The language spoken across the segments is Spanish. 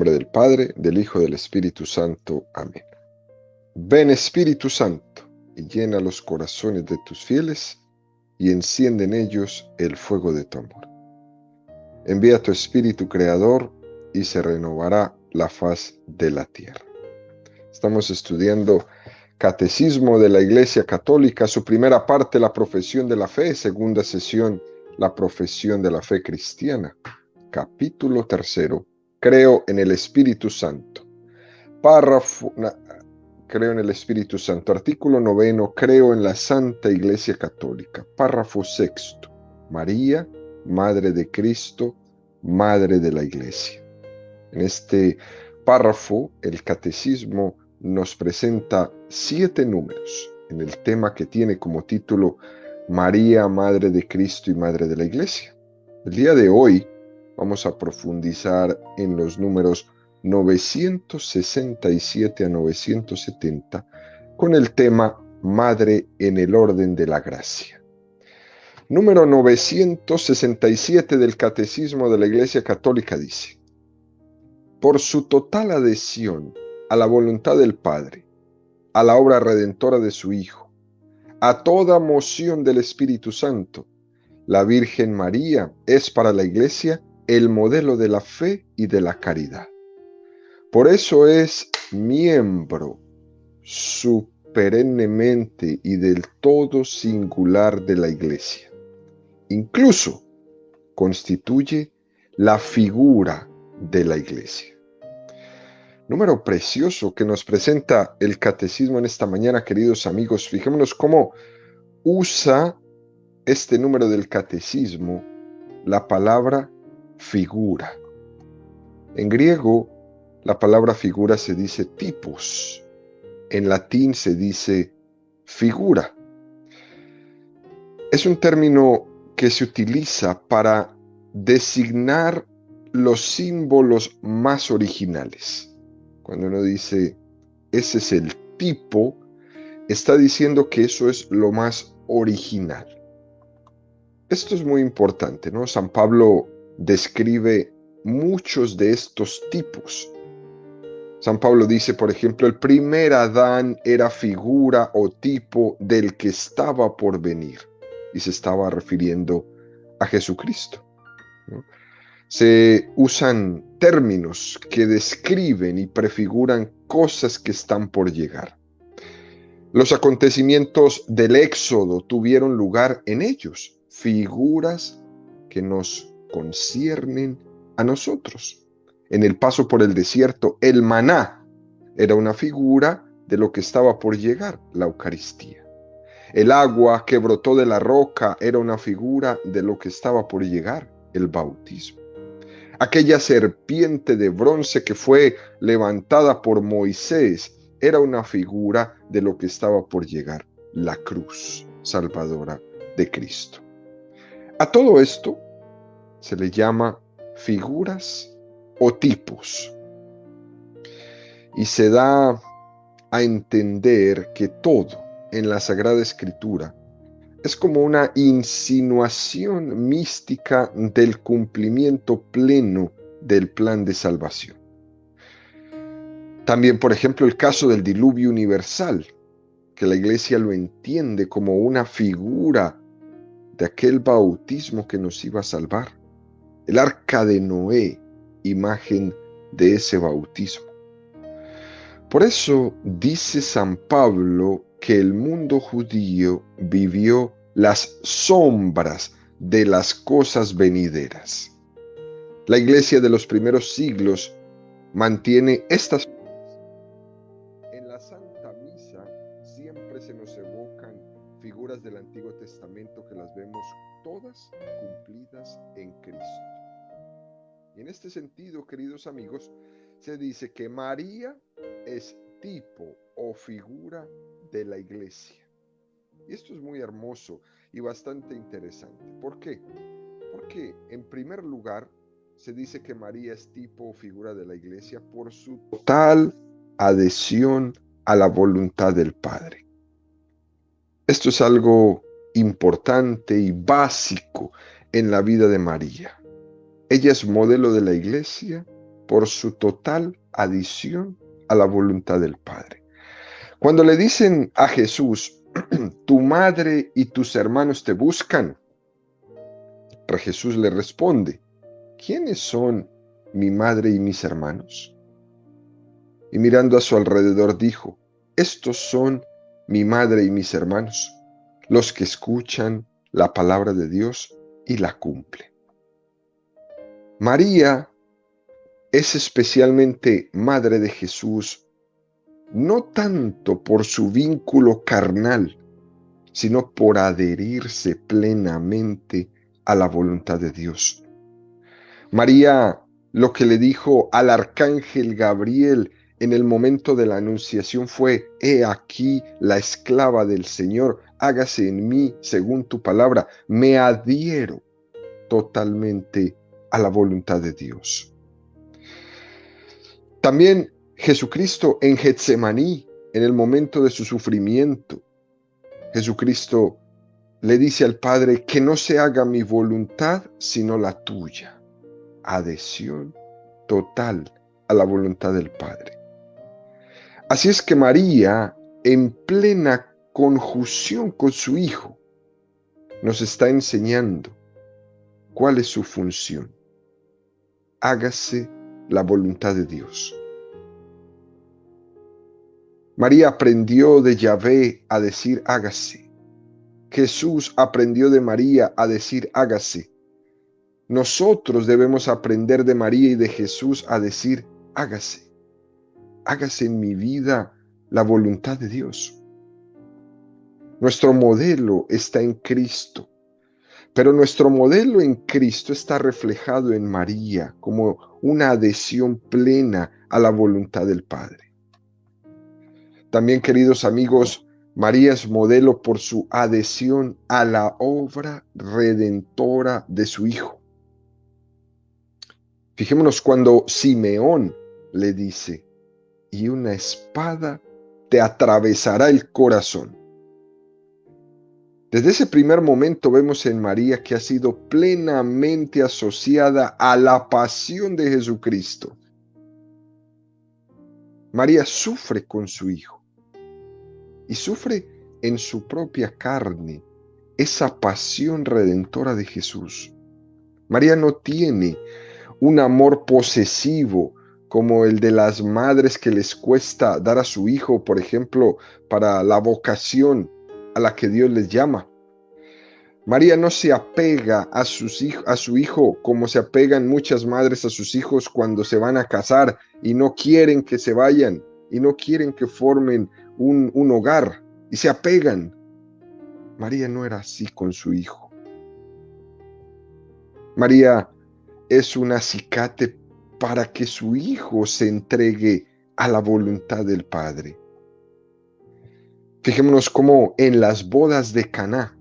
nombre del Padre, del Hijo y del Espíritu Santo. Amén. Ven Espíritu Santo, y llena los corazones de tus fieles, y enciende en ellos el fuego de tu amor. Envía tu Espíritu Creador, y se renovará la faz de la tierra. Estamos estudiando Catecismo de la Iglesia Católica, su primera parte, la profesión de la fe, segunda sesión, la profesión de la fe cristiana. Capítulo 3, creo en el Espíritu Santo. Creo en el Espíritu Santo. Artículo 9, creo en la Santa Iglesia Católica. Párrafo 6, María, Madre de Cristo, Madre de la Iglesia. En este párrafo, el Catecismo nos presenta 7 números en el tema que tiene como título María, Madre de Cristo y Madre de la Iglesia. El día de hoy vamos a profundizar en los números 967 a 970 con el tema Madre en el orden de la gracia. Número 967 del Catecismo de la Iglesia Católica dice: por su total adhesión a la voluntad del Padre, a la obra redentora de su Hijo, a toda moción del Espíritu Santo, la Virgen María es para la Iglesia el modelo de la fe y de la caridad. Por eso es miembro perennemente y del todo singular de la Iglesia. Incluso constituye la figura de la Iglesia. Número precioso que nos presenta el Catecismo en esta mañana, queridos amigos. Fijémonos cómo usa este número del Catecismo la palabra figura. En griego, la palabra figura se dice typos. En latín se dice figura. Es un término que se utiliza para designar los símbolos más originales. Cuando uno dice, ese es el tipo, está diciendo que eso es lo más original. Esto es muy importante, ¿no? San Pablo describe muchos de estos tipos. San Pablo dice, por ejemplo, el primer Adán era figura o tipo del que estaba por venir. Y se estaba refiriendo a Jesucristo, ¿no? Se usan términos que describen y prefiguran cosas que están por llegar. Los acontecimientos del Éxodo tuvieron lugar en ellos, figuras que nos conciernen a nosotros. En el paso por el desierto, el maná era una figura de lo que estaba por llegar, la Eucaristía. El agua que brotó de la roca era una figura de lo que estaba por llegar, el bautismo. Aquella serpiente de bronce que fue levantada por Moisés era una figura de lo que estaba por llegar, la cruz salvadora de Cristo. A todo esto se le llama figuras o tipos. Y se da a entender que todo en la Sagrada Escritura es como una insinuación mística del cumplimiento pleno del plan de salvación. También, por ejemplo, el caso del diluvio universal, que la Iglesia lo entiende como una figura de aquel bautismo que nos iba a salvar. El arca de Noé, imagen de ese bautismo. Por eso dice San Pablo que el mundo judío vivió las sombras de las cosas venideras. La Iglesia de los primeros siglos mantiene estas. En la Santa Misa siempre se nos evocan figuras del Antiguo Testamento que las vemos todas cumplidas en Cristo. Y en este sentido, queridos amigos, se dice que María es tipo o figura de la Iglesia. Y esto es muy hermoso y bastante interesante. ¿Por qué? Porque en primer lugar se dice que María es tipo o figura de la Iglesia por su total adhesión a la voluntad del Padre. Esto es algo importante y básico en la vida de María. Ella es modelo de la Iglesia por su total adición a la voluntad del Padre. Cuando le dicen a Jesús, tu madre y tus hermanos te buscan, Jesús le responde, ¿quiénes son mi madre y mis hermanos? Y mirando a su alrededor dijo, estos son mi madre y mis hermanos, los que escuchan la palabra de Dios y la cumplen. María es especialmente madre de Jesús, no tanto por su vínculo carnal, sino por adherirse plenamente a la voluntad de Dios. María, lo que le dijo al arcángel Gabriel en el momento de la anunciación fue, he aquí la esclava del Señor, hágase en mí según tu palabra. Me adhiero totalmente a la voluntad de Dios. También Jesucristo en Getsemaní, en el momento de su sufrimiento, Jesucristo le dice al Padre que no se haga mi voluntad sino la tuya. Adhesión total a la voluntad del Padre. Así es que María, en plena conjunción con su Hijo, nos está enseñando cuál es su función. Hágase la voluntad de Dios. María aprendió de Yahvé a decir hágase. Jesús aprendió de María a decir hágase. Nosotros debemos aprender de María y de Jesús a decir hágase. Hágase en mi vida la voluntad de Dios. Nuestro modelo está en Cristo, pero nuestro modelo en Cristo está reflejado en María como una adhesión plena a la voluntad del Padre. También, queridos amigos, María es modelo por su adhesión a la obra redentora de su Hijo. Fijémonos cuando Simeón le dice, y una espada te atravesará el corazón. Desde ese primer momento vemos en María que ha sido plenamente asociada a la pasión de Jesucristo. María sufre con su Hijo y sufre en su propia carne esa pasión redentora de Jesús. María no tiene un amor posesivo como el de las madres que les cuesta dar a su hijo, por ejemplo, para la vocación a la que Dios les llama. María no se apega a su hijo como se apegan muchas madres a sus hijos cuando se van a casar y no quieren que se vayan y no quieren que formen un hogar y se apegan. María no era así con su hijo. María es un acicate para que su hijo se entregue a la voluntad del Padre. Fijémonos cómo en las bodas de Caná,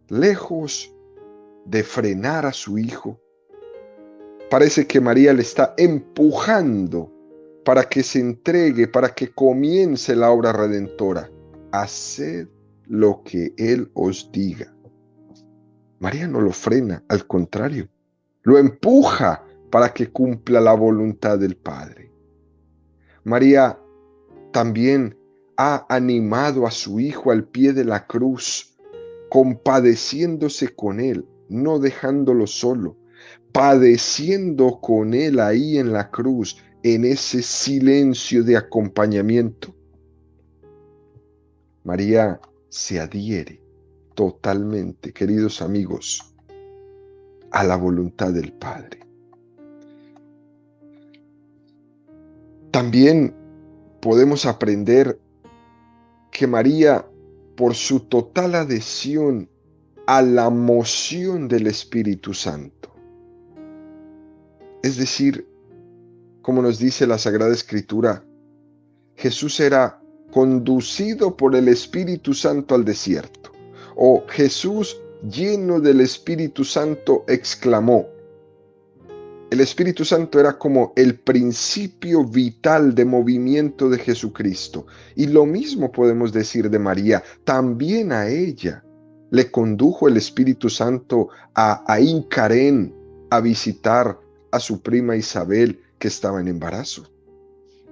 lejos de frenar a su hijo, parece que María le está empujando para que se entregue, para que comience la obra redentora. Haced lo que Él os diga. María no lo frena, al contrario, lo empuja para que cumpla la voluntad del Padre. María también ha animado a su hijo al pie de la cruz, compadeciéndose con él, no dejándolo solo, padeciendo con él ahí en la cruz, en ese silencio de acompañamiento. María se adhiere totalmente, queridos amigos, a la voluntad del Padre. También podemos aprender que María, por su total adhesión a la moción del Espíritu Santo, es decir, como nos dice la Sagrada Escritura, Jesús era conducido por el Espíritu Santo al desierto, o Jesús, lleno del Espíritu Santo, exclamó. El Espíritu Santo era como el principio vital de movimiento de Jesucristo. Y lo mismo podemos decir de María. También a ella le condujo el Espíritu Santo a Ain Carén, a visitar a su prima Isabel que estaba en embarazo.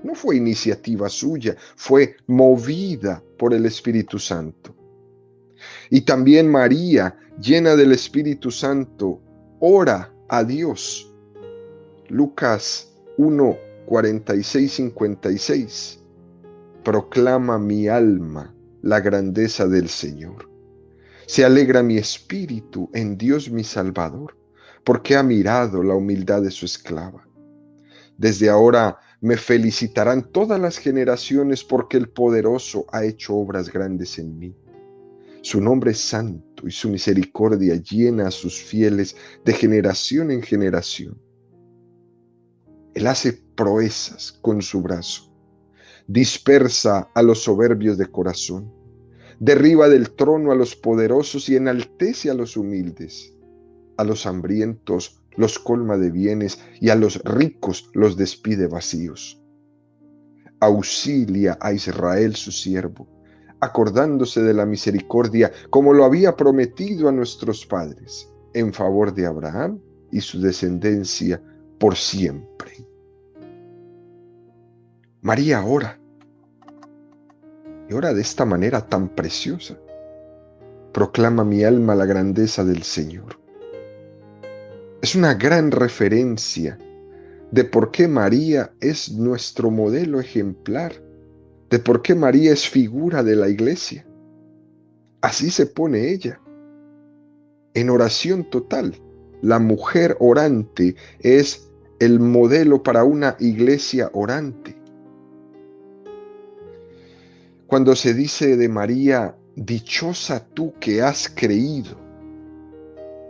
No fue iniciativa suya, fue movida por el Espíritu Santo. Y también María, llena del Espíritu Santo, ora a Dios. Lucas 1, 46, 56. Proclama mi alma la grandeza del Señor. Se alegra mi espíritu en Dios mi Salvador, porque ha mirado la humildad de su esclava. Desde ahora me felicitarán todas las generaciones, porque el Poderoso ha hecho obras grandes en mí. Su nombre es santo y su misericordia llena a sus fieles de generación en generación. Él hace proezas con su brazo, dispersa a los soberbios de corazón, derriba del trono a los poderosos y enaltece a los humildes. A los hambrientos los colma de bienes y a los ricos los despide vacíos. Auxilia a Israel su siervo, acordándose de la misericordia como lo había prometido a nuestros padres, en favor de Abraham y su descendencia por siempre. María ora, y ora de esta manera tan preciosa. Proclama mi alma la grandeza del Señor. Es una gran referencia de por qué María es nuestro modelo ejemplar, de por qué María es figura de la iglesia. Así se pone ella, en oración total. La mujer orante es el modelo para una iglesia orante. Cuando se dice de María, dichosa tú que has creído,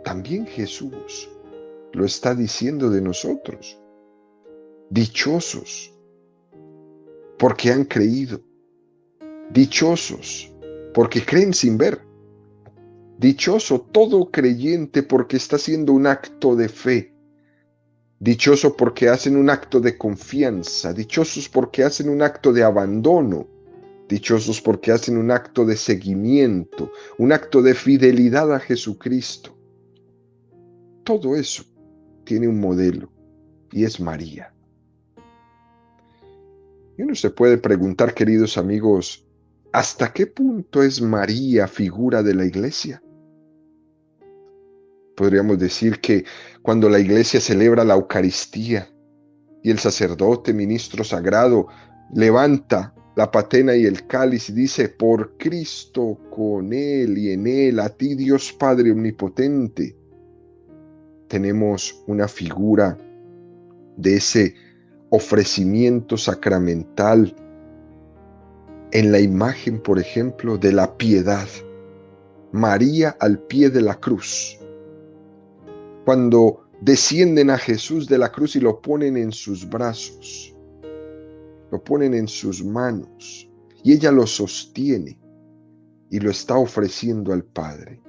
también Jesús lo está diciendo de nosotros. Dichosos porque han creído. Dichosos porque creen sin ver. Dichoso todo creyente porque está haciendo un acto de fe. Dichoso porque hacen un acto de confianza. Dichosos porque hacen un acto de abandono. Dichosos porque hacen un acto de seguimiento, un acto de fidelidad a Jesucristo. Todo eso tiene un modelo y es María. Y uno se puede preguntar, queridos amigos, ¿hasta qué punto es María figura de la iglesia? Podríamos decir que cuando la iglesia celebra la Eucaristía y el sacerdote, ministro sagrado, levanta la patena y el cáliz y dice, por Cristo, con Él y en Él, a ti Dios Padre Omnipotente, tenemos una figura de ese ofrecimiento sacramental en la imagen, por ejemplo, de la piedad. María al pie de la cruz. Cuando descienden a Jesús de la cruz y lo ponen en sus brazos, lo ponen en sus manos, y ella lo sostiene y lo está ofreciendo al Padre.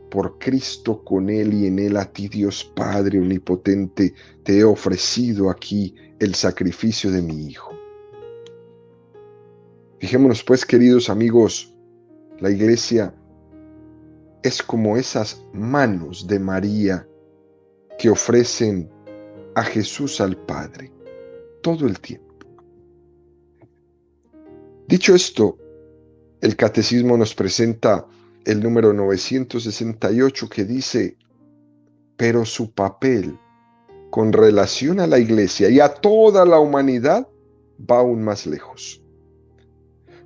Por Cristo, con Él y en Él, a ti Dios Padre Omnipotente, te he ofrecido aquí el sacrificio de mi Hijo. Fijémonos pues, queridos amigos, la iglesia es como esas manos de María que ofrecen a Jesús al Padre todo el tiempo. Dicho esto, el Catecismo nos presenta el número 968 que dice, pero su papel con relación a la iglesia y a toda la humanidad va aún más lejos.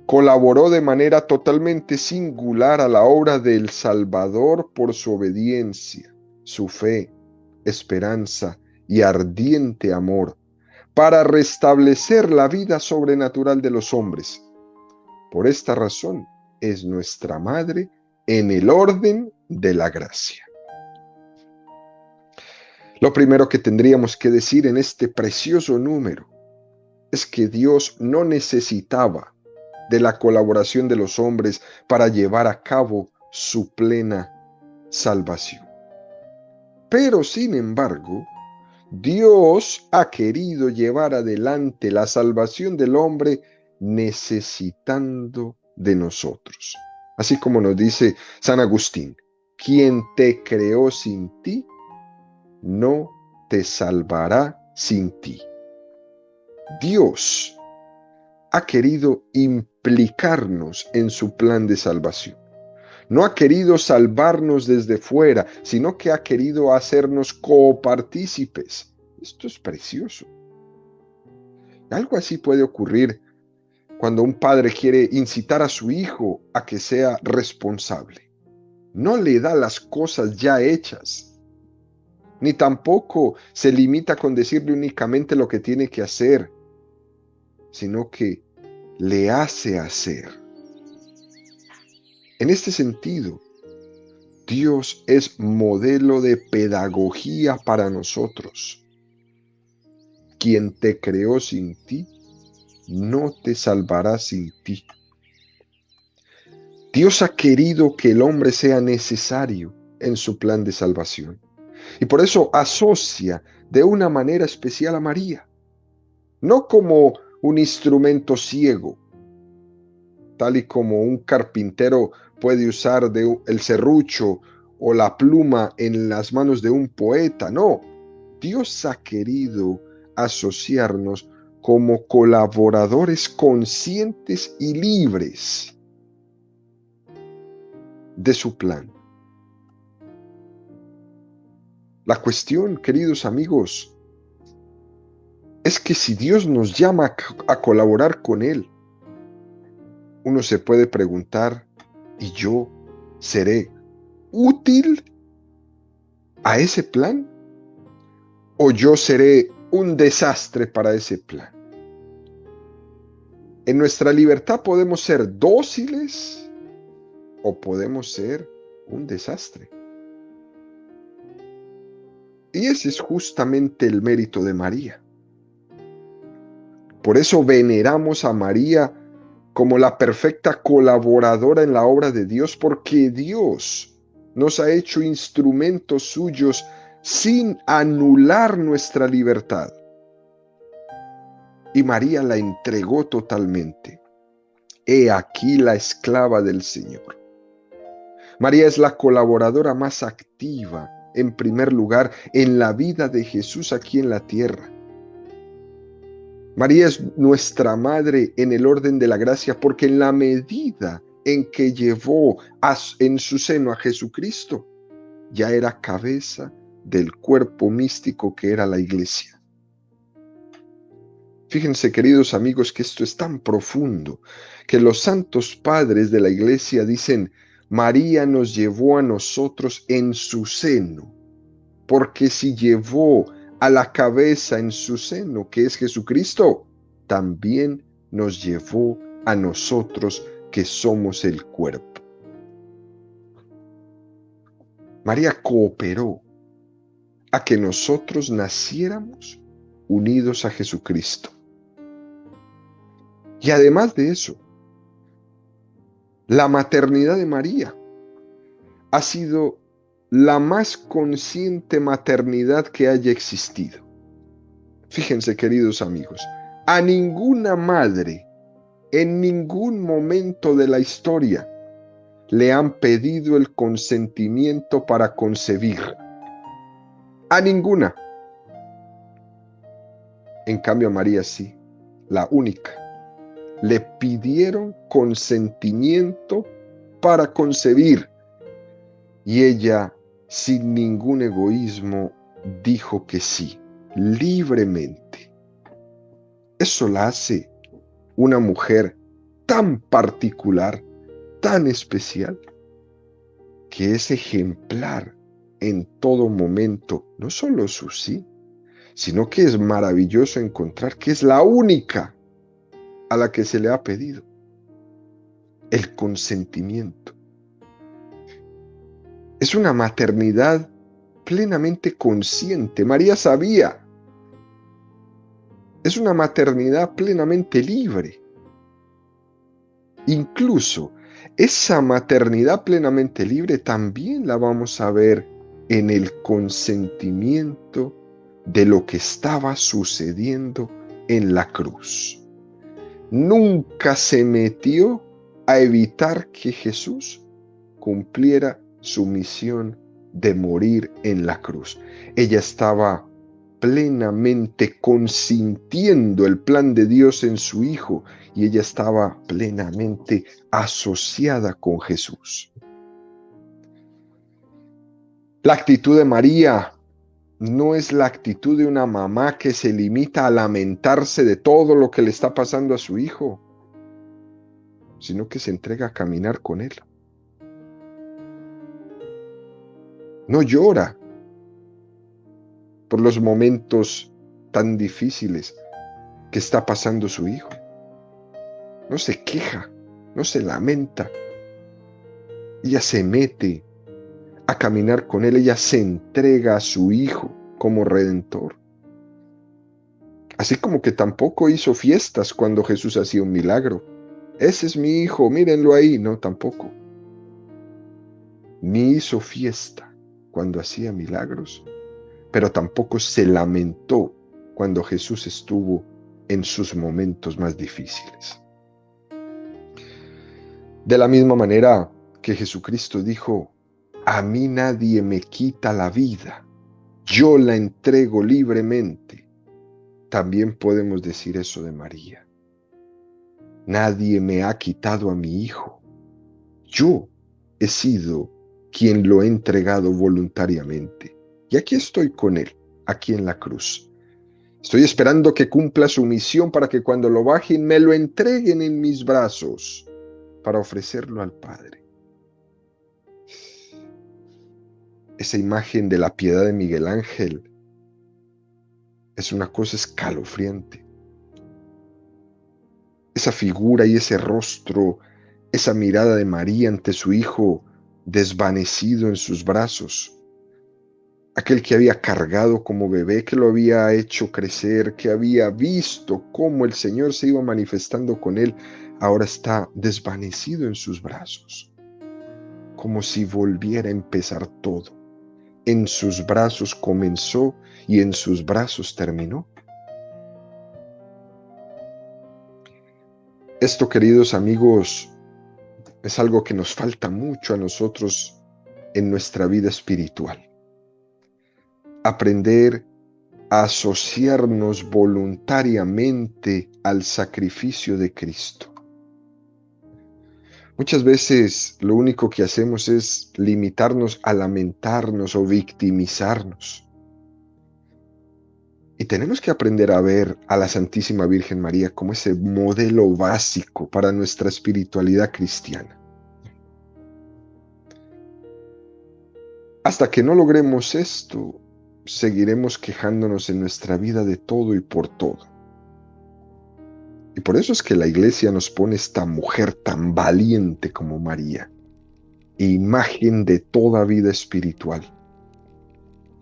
Colaboró de manera totalmente singular a la obra del Salvador por su obediencia, su fe, esperanza y ardiente amor, para restablecer la vida sobrenatural de los hombres. Por esta razón es nuestra Madre en el orden de la gracia. Lo primero que tendríamos que decir en este precioso número es que Dios no necesitaba de la colaboración de los hombres para llevar a cabo su plena salvación. Pero, sin embargo, Dios ha querido llevar adelante la salvación del hombre necesitando de nosotros. Así como nos dice San Agustín, quien te creó sin ti, no te salvará sin ti. Dios ha querido implicarnos en su plan de salvación. No ha querido salvarnos desde fuera, sino que ha querido hacernos copartícipes. Esto es precioso. Algo así puede ocurrir cuando un padre quiere incitar a su hijo a que sea responsable. No le da las cosas ya hechas, ni tampoco se limita con decirle únicamente lo que tiene que hacer, sino que le hace hacer. En este sentido, Dios es modelo de pedagogía para nosotros. Quien te creó sin ti, no te salvará sin ti. Dios ha querido que el hombre sea necesario en su plan de salvación. Y por eso asocia de una manera especial a María. No como un instrumento ciego, tal y como un carpintero puede usar el serrucho o la pluma en las manos de un poeta. No, Dios ha querido asociarnos como colaboradores conscientes y libres de su plan. La cuestión, queridos amigos, es que si Dios nos llama a colaborar con Él, uno se puede preguntar, ¿y yo seré útil a ese plan? ¿O yo seré un desastre para ese plan? En nuestra libertad podemos ser dóciles o podemos ser un desastre. Y ese es justamente el mérito de María. Por eso veneramos a María como la perfecta colaboradora en la obra de Dios, porque Dios nos ha hecho instrumentos suyos sin anular nuestra libertad. Y María la entregó totalmente. He aquí la esclava del Señor. María es la colaboradora más activa, en primer lugar, en la vida de Jesús aquí en la tierra. María es nuestra madre en el orden de la gracia, porque en la medida en que llevó en su seno a Jesucristo, ya era cabeza del cuerpo místico que era la iglesia. Fíjense, queridos amigos, que esto es tan profundo, que los santos padres de la iglesia dicen, María nos llevó a nosotros en su seno, porque si llevó a la cabeza en su seno, que es Jesucristo, también nos llevó a nosotros que somos el cuerpo. María cooperó a que nosotros naciéramos unidos a Jesucristo. Y además de eso, la maternidad de María ha sido la más consciente maternidad que haya existido. Fíjense, queridos amigos, a ninguna madre en ningún momento de la historia le han pedido el consentimiento para concebir. A ninguna. En cambio a María sí, la única. Le pidieron consentimiento para concebir. Y ella, sin ningún egoísmo, dijo que sí, libremente. Eso la hace una mujer tan particular, tan especial, que es ejemplar en todo momento, no solo su sí, sino que es maravilloso encontrar que es la única a la que se le ha pedido el consentimiento. Es una maternidad plenamente consciente. María sabía. Es una maternidad plenamente libre. Incluso esa maternidad plenamente libre también la vamos a ver en el consentimiento de lo que estaba sucediendo en la cruz. Nunca se metió a evitar que Jesús cumpliera su misión de morir en la cruz. Ella estaba plenamente consintiendo el plan de Dios en su Hijo, y ella estaba plenamente asociada con Jesús. La actitud de María no es la actitud de una mamá que se limita a lamentarse de todo lo que le está pasando a su hijo, sino que se entrega a caminar con él. No llora por los momentos tan difíciles que está pasando su hijo. No se queja, no se lamenta. Ella se mete a caminar con él, ella se entrega a su hijo como redentor. Así como que tampoco hizo fiestas cuando Jesús hacía un milagro. Ese es mi hijo, mírenlo ahí. No, tampoco. Ni hizo fiesta cuando hacía milagros, pero tampoco se lamentó cuando Jesús estuvo en sus momentos más difíciles. De la misma manera que Jesucristo dijo: a mí nadie me quita la vida, yo la entrego libremente. También podemos decir eso de María. Nadie me ha quitado a mi hijo. Yo he sido quien lo he entregado voluntariamente. Y aquí estoy con él, aquí en la cruz. Estoy esperando que cumpla su misión para que cuando lo bajen me lo entreguen en mis brazos para ofrecerlo al Padre. Esa imagen de la piedad de Miguel Ángel es una cosa escalofriante. Esa figura y ese rostro, esa mirada de María ante su hijo desvanecido en sus brazos, aquel que había cargado como bebé, que lo había hecho crecer, que había visto cómo el Señor se iba manifestando con él, ahora está desvanecido en sus brazos, como si volviera a empezar todo. En sus brazos comenzó y en sus brazos terminó. Esto, queridos amigos, es algo que nos falta mucho a nosotros en nuestra vida espiritual. Aprender a asociarnos voluntariamente al sacrificio de Cristo. Muchas veces lo único que hacemos es limitarnos a lamentarnos o victimizarnos. Y tenemos que aprender a ver a la Santísima Virgen María como ese modelo básico para nuestra espiritualidad cristiana. Hasta que no logremos esto, seguiremos quejándonos en nuestra vida de todo y por todo. Y por eso es que la Iglesia nos pone esta mujer tan valiente como María, imagen de toda vida espiritual,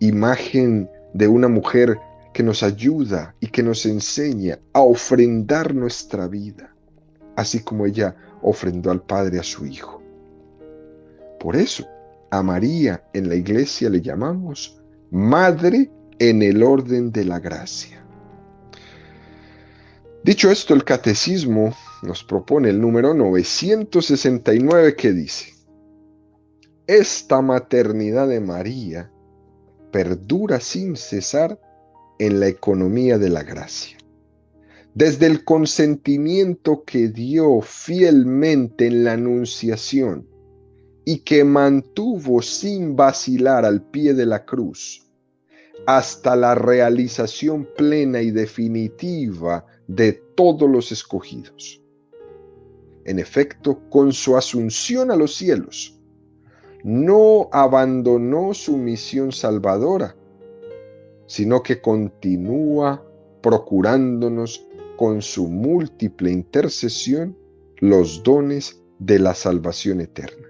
imagen de una mujer que nos ayuda y que nos enseña a ofrendar nuestra vida, así como ella ofrendó al Padre a su Hijo. Por eso, a María en la Iglesia le llamamos Madre en el orden de la gracia. Dicho esto, el Catecismo nos propone el número 969 que dice: esta maternidad de María perdura sin cesar en la economía de la gracia. Desde el consentimiento que dio fielmente en la Anunciación y que mantuvo sin vacilar al pie de la cruz, hasta la realización plena y definitiva de todos los escogidos. En efecto, con su asunción a los cielos, no abandonó su misión salvadora, sino que continúa procurándonos con su múltiple intercesión los dones de la salvación eterna.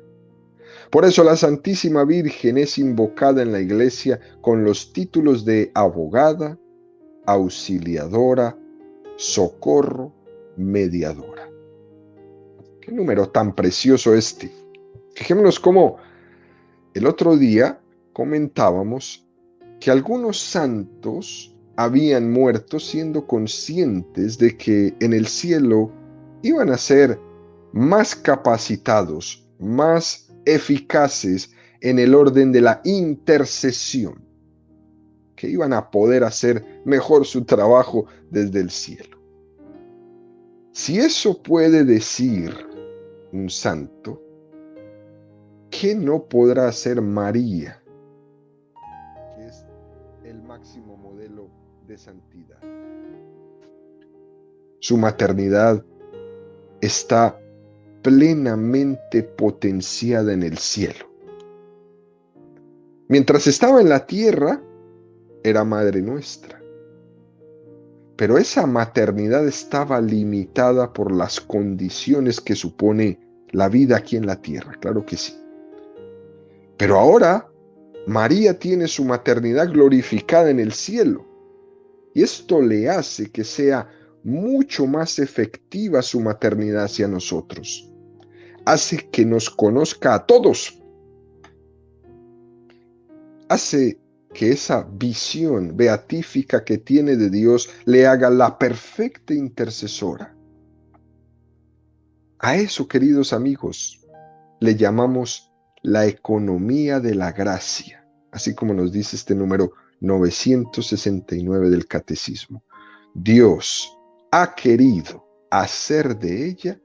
Por eso la Santísima Virgen es invocada en la Iglesia con los títulos de abogada, auxiliadora, socorro, mediadora. Qué número tan precioso este. Fijémonos cómo el otro día comentábamos que algunos santos habían muerto siendo conscientes de que en el cielo iban a ser más capacitados, más eficaces en el orden de la intercesión. que iban a poder hacer mejor su trabajo desde el cielo. Si eso puede decir un santo, ¿qué no podrá hacer María, que es el máximo modelo de santidad? Su maternidad está plenamente potenciada en el cielo. Mientras estaba en la tierra, era madre nuestra. Pero esa maternidad estaba limitada por las condiciones que supone la vida aquí en la tierra, claro que sí. Pero ahora María tiene su maternidad glorificada en el cielo. Y esto le hace que sea mucho más efectiva su maternidad hacia nosotros. Hace que nos conozca a todos. Hace que esa visión beatífica que tiene de Dios le haga la perfecta intercesora. A eso, queridos amigos, le llamamos la economía de la gracia, así como nos dice este número 969 del Catecismo. Dios ha querido hacer de ella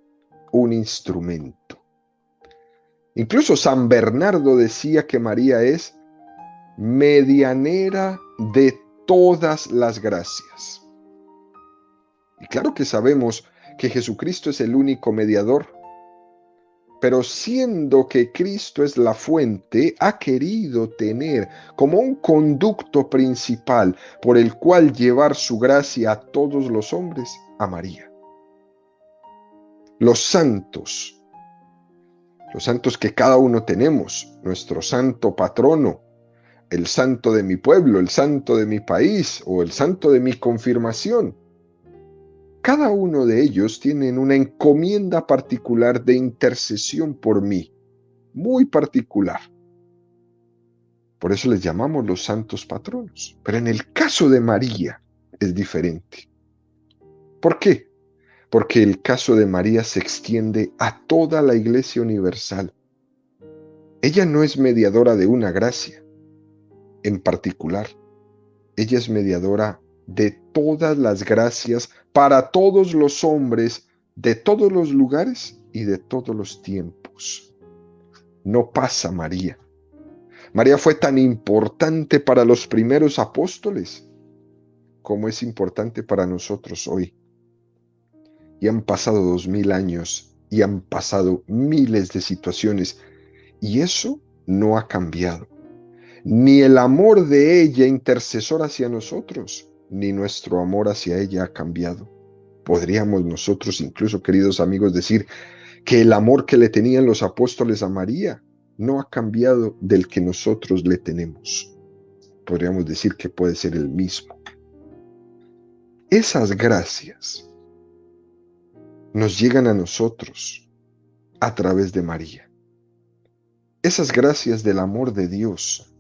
un instrumento. Incluso San Bernardo decía que María es medianera de todas las gracias. Y claro que sabemos que Jesucristo es el único mediador, pero siendo que Cristo es la fuente, ha querido tener como un conducto principal por el cual llevar su gracia a todos los hombres, a María. Los santos que cada uno tenemos, nuestro santo patrono, el santo de mi pueblo, el santo de mi país o el santo de mi confirmación. Cada uno de ellos tienen una encomienda particular de intercesión por mí, muy particular. Por eso les llamamos los santos patronos. Pero en el caso de María es diferente. ¿Por qué? Porque el caso de María se extiende a toda la Iglesia universal. Ella no es mediadora de una gracia en particular. Ella es mediadora de todas las gracias para todos los hombres, de todos los lugares y de todos los tiempos. No pasa María. María fue tan importante para los primeros apóstoles como es importante para nosotros hoy. Y han pasado 2000 años y han pasado miles de situaciones y eso no ha cambiado. Ni el amor de ella intercesor hacia nosotros, ni nuestro amor hacia ella ha cambiado. Podríamos nosotros incluso, queridos amigos, decir que el amor que le tenían los apóstoles a María no ha cambiado del que nosotros le tenemos. Podríamos decir que puede ser el mismo. Esas gracias nos llegan a nosotros a través de María. Esas gracias del amor de Dios,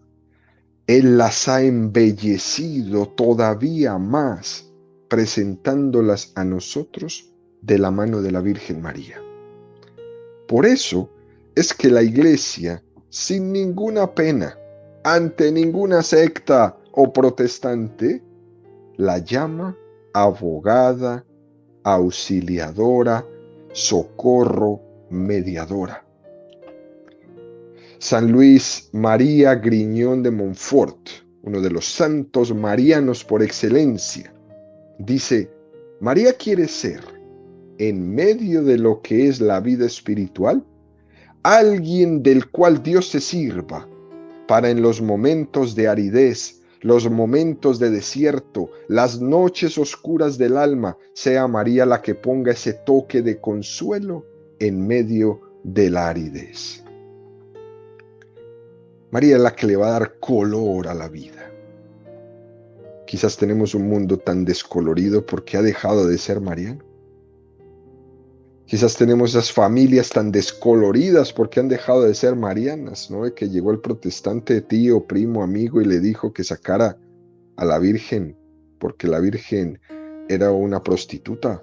Él las ha embellecido todavía más, presentándolas a nosotros de la mano de la Virgen María. Por eso es que la Iglesia, sin ninguna pena, ante ninguna secta o protestante, la llama abogada, auxiliadora, socorro, mediadora. San Luis María Griñón de Montfort, uno de los santos marianos por excelencia, dice: María quiere ser, en medio de lo que es la vida espiritual, alguien del cual Dios se sirva para en los momentos de aridez, los momentos de desierto, las noches oscuras del alma, sea María la que ponga ese toque de consuelo en medio de la aridez. María es la que le va a dar color a la vida. Quizás tenemos un mundo tan descolorido porque ha dejado de ser mariano. Quizás tenemos esas familias tan descoloridas porque han dejado de ser marianas, ¿no? De que llegó el protestante tío, primo, amigo y le dijo que sacara a la Virgen porque la Virgen era una prostituta.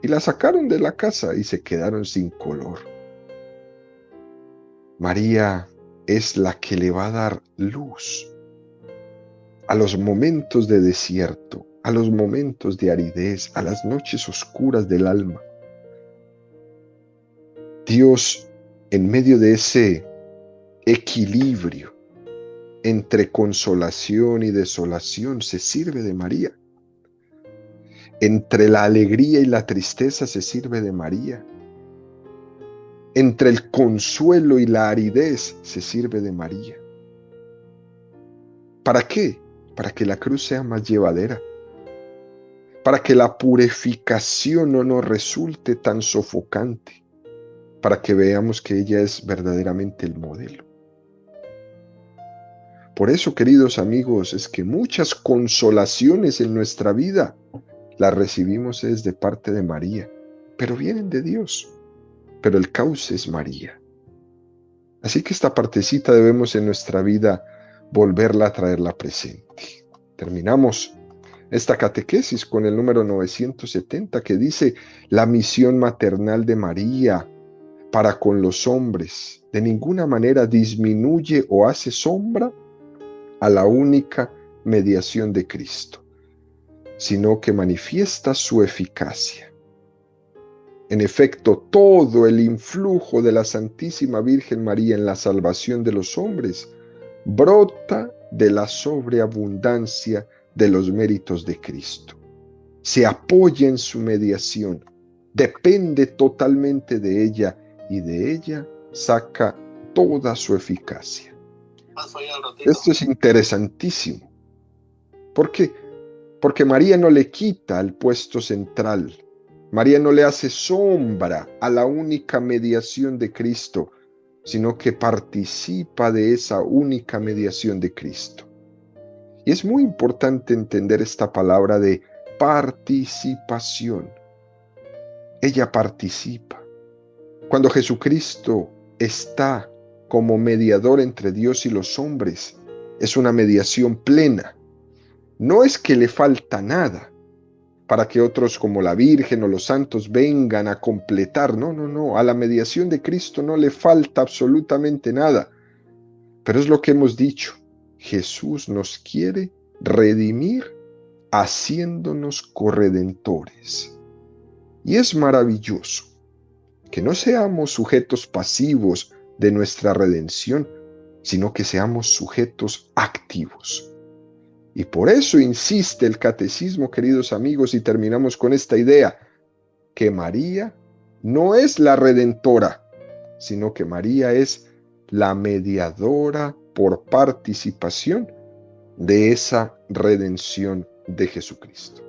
Y la sacaron de la casa y se quedaron sin color. María es la que le va a dar luz. a los momentos de desierto, a los momentos de aridez, a las noches oscuras del alma. Dios, en medio de ese equilibrio entre consolación y desolación, se sirve de María. Entre la alegría y la tristeza se sirve de María. Entre el consuelo y la aridez se sirve de María. ¿Para qué? Para que la cruz sea más llevadera. Para que la purificación no nos resulte tan sofocante. Para que veamos que ella es verdaderamente el modelo. Por eso, queridos amigos, es que muchas consolaciones en nuestra vida las recibimos es de parte de María, pero vienen de Dios. Pero el cauce es María. Así que esta partecita debemos en nuestra vida volverla a traerla presente. Terminamos esta catequesis con el número 970 que dice: la misión maternal de María para con los hombres de ninguna manera disminuye o hace sombra a la única mediación de Cristo, sino que manifiesta su eficacia. En efecto, todo el influjo de la Santísima Virgen María en la salvación de los hombres brota de la sobreabundancia de los méritos de Cristo. Se apoya en su mediación, depende totalmente de ella y de ella saca toda su eficacia. Esto es interesantísimo. ¿Por qué? Porque María no le quita el puesto central. María no le hace sombra a la única mediación de Cristo, sino que participa de esa única mediación de Cristo. Y es muy importante entender esta palabra de participación. Ella participa. Cuando Jesucristo está como mediador entre Dios y los hombres, es una mediación plena. No es que le falta nada para que otros como la Virgen o los santos vengan a completar. No, no, no. A la mediación de Cristo no le falta absolutamente nada. Pero es lo que hemos dicho. Jesús nos quiere redimir haciéndonos corredentores. Y es maravilloso que no seamos sujetos pasivos de nuestra redención, sino que seamos sujetos activos. Y por eso insiste el catecismo, queridos amigos, y terminamos con esta idea, que María no es la redentora, sino que María es la mediadora por participación de esa redención de Jesucristo.